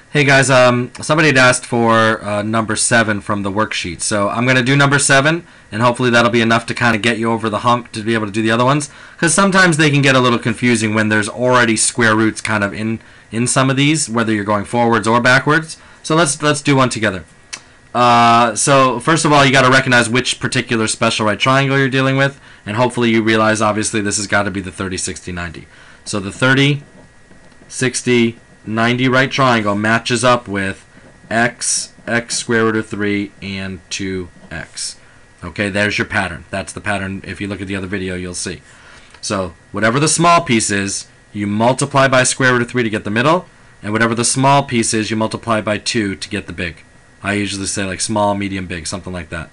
Hey guys, somebody had asked for number 7 from the worksheet. So I'm going to do number 7, and hopefully that'll be enough to kind of get you over the hump to be able to do the other ones. Because sometimes they can get a little confusing when there's already square roots kind of in some of these, whether you're going forwards or backwards. So let's do one together. So first of all, you got to recognize which particular special right triangle you're dealing with, and hopefully you realize obviously this has got to be the 30, 60, 90. So the 30, 60, 90 right triangle matches up with x, x square root of 3, and 2x. Okay, there's your pattern. That's the pattern. If you look at the other video, you'll see. So whatever the small piece is, you multiply by square root of 3 to get the middle, and whatever the small piece is, you multiply by 2 to get the big. I usually say like small, medium, big, something like that.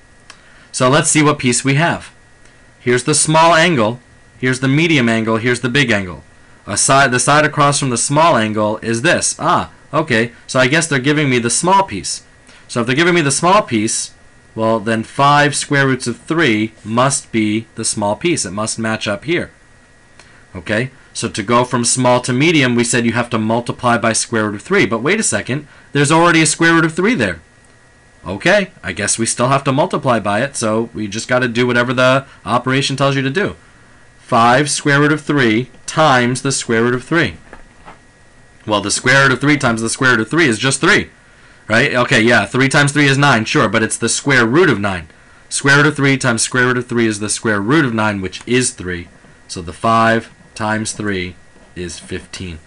So let's see what piece we have. Here's the small angle, here's the medium angle, here's the big angle. The side across from the small angle is this. Okay, so I guess they're giving me the small piece. So if they're giving me the small piece, well then 5 square roots of 3 must be the small piece. It must match up here. Okay, so to go from small to medium, we said you have to multiply by square root of 3. But wait a second, there's already a square root of 3 there. Okay, I guess we still have to multiply by it, so we just got to do whatever the operation tells you to do. 5 square root of 3 times the square root of 3. Well, the square root of 3 times the square root of 3 is just 3. Right? Okay, yeah, 3 times 3 is 9, sure, but it's the square root of 9. Square root of 3 times square root of 3 is the square root of 9, which is 3. So the 5 times 3 is 15.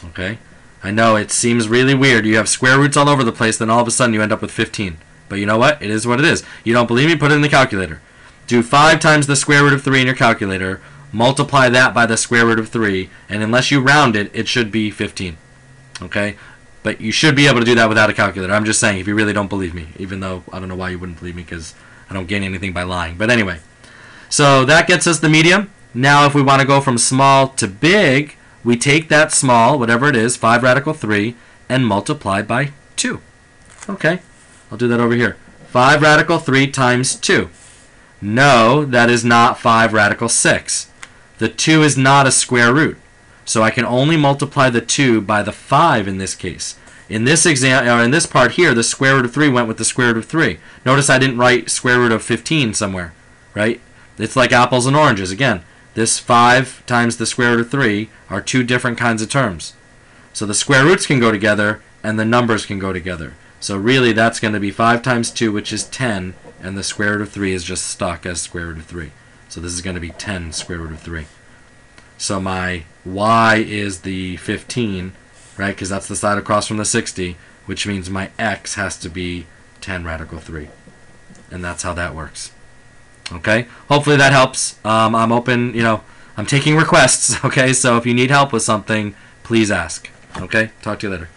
Okay? I know it seems really weird. You have square roots all over the place, then all of a sudden you end up with 15. But you know what? It is what it is. You don't believe me? Put it in the calculator. Do 5 times the square root of 3 in your calculator, multiply that by the square root of 3, and unless you round it, it should be 15. Okay? But you should be able to do that without a calculator. I'm just saying, if you really don't believe me, even though I don't know why you wouldn't believe me, because I don't gain anything by lying. But anyway, so that gets us the medium. Now if we want to go from small to big, we take that small, whatever it is, 5 radical 3, and multiply by 2. Okay, I'll do that over here. 5 radical 3 times 2. No, that is not 5 radical 6. The 2 is not a square root. So I can only multiply the 2 by the 5 in this case. In this in this part here, the square root of 3 went with the square root of 3. Notice I didn't write square root of 15 somewhere, right? It's like apples and oranges. Again, this 5 times the square root of 3 are two different kinds of terms. So the square roots can go together and the numbers can go together. So really that's going to be 5 times 2, which is 10, and the square root of 3 is just stuck as square root of 3. So this is going to be 10 square root of 3. So my y is the 15, right, because that's the side across from the 60, which means my x has to be 10 radical 3. And that's how that works. Okay? Hopefully that helps. I'm open, I'm taking requests, okay? So if you need help with something, please ask. Okay? Talk to you later.